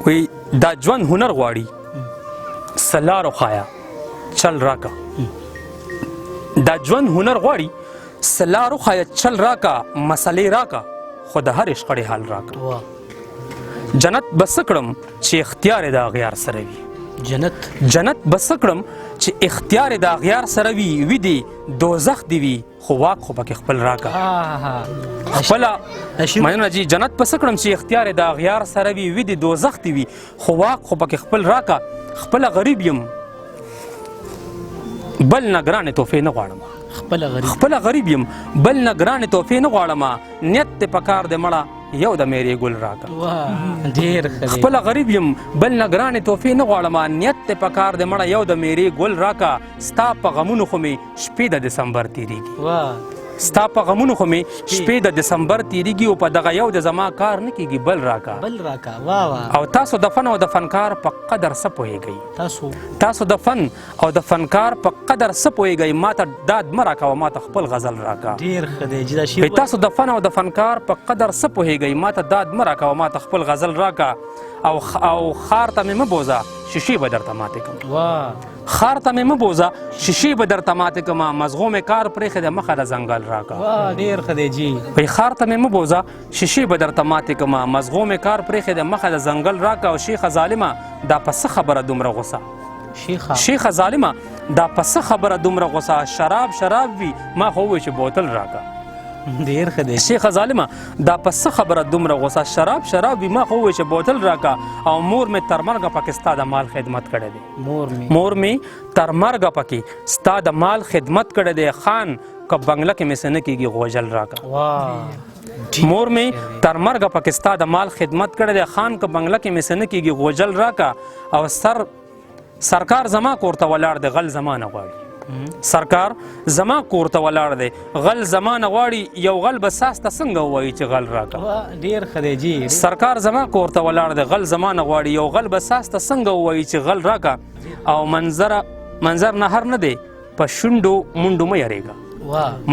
وی دا ژوند هنر غواړي سلارو خایا چل راکا دا ژوند هنر غواړي سلارو خایا چل راکا مسلې راکا خو د هر شخړې حل راکا جنت بس کړم چې اختیار د اغیار سره وي جنت بس کړم چې اختیار د اغیار سره وي دی دوزخ دی وي خو واک خو پکې خپل راکا خپله مننه جی جنت بس کړم چې اختیار د اغیار سره وي دی دوزخ دی وي خو واک خو پکې خپل راکا خپله غریب یم بل نه ګرانې تحفې نه غواړم خپله غریب یم بل نه ګرانې تحفې نه غواړم نیت دې په کار دې مړه یو د میرې ګل راکا خپله غریب یم بل نه ګرانې تحفې نه غواړم نیت دې په کار دې مړه یو د میرې ګل راکا ستا په غمونو خو مې شپې د دسمبر تېرېږي ستا په غمونو خو مې شپې د دسمبر تېرېږي او په دغه یو د زما کار نه کېږي بل راکا او تاسو د فن او د فنکار په قدر څه پوهېږئ تاسو د فن او د فنکار په قدر څه پوهېږئ ما ته داد مه راکوه ما ته خپل غزل راکا تاسو د فن او د فنکار په قدر څه پوهېږئ ما ته داد مه راکوه ما ته خپل غزل راکا او خار ته مې مه بوځه شیشې به درته ماتې کړم خار ته مې مه بوځه شیشې به درته ماتې کړم مزغو مې کار پرېښې دی مخه د ځنګل راکا وایي خار ته مې مه بوځه شیشې به درته ماتې کړم مزغو مې کار پرېښې دی مخه د ځنګل راکا او شیخه ظالمه دا په څه خبره دومره غوسه شیخه ظالمه دا په څه خبره دومره غوسه شراب وي ما خو ووایي چې بوتل راکا شیخه ظالمه دا په څه خبره دومره غوسه شراب وي ما خو ووایي چې بوتل راکا او مور مې تر مرګه پکې ستا د مال خدمت کړی دی مور مې تر مرګه پکې ستا د مال خدمت کړی دی خان که بنګله کې مې څه نه کېږي غوجل راکا مور مې تر مرګه پکې ستا د مال خدمت کړی دی خان که بنګله کې مې څه نه کېږي غوجل راکا او سرکار زما کور ته ولاړ دی غل زما نه غواړي سرکار زما کور ته ولاړ دی غل زما نه غواړي یو غل به ساس ته څنګه ووایي چې غل راکا سرکار زما کور ته ولاړ دی غل زما نه غواړي یو غل به ساس ته څنګه ووایي چې غل راکا او منظر نهر نه دی په شونډو منډو مه یریږه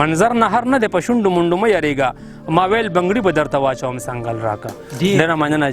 منظر نهر نه دی په شونډو منډو مه یریږه ما ویل بنګړي به درته واچوم څنګل راکا ډېره مننه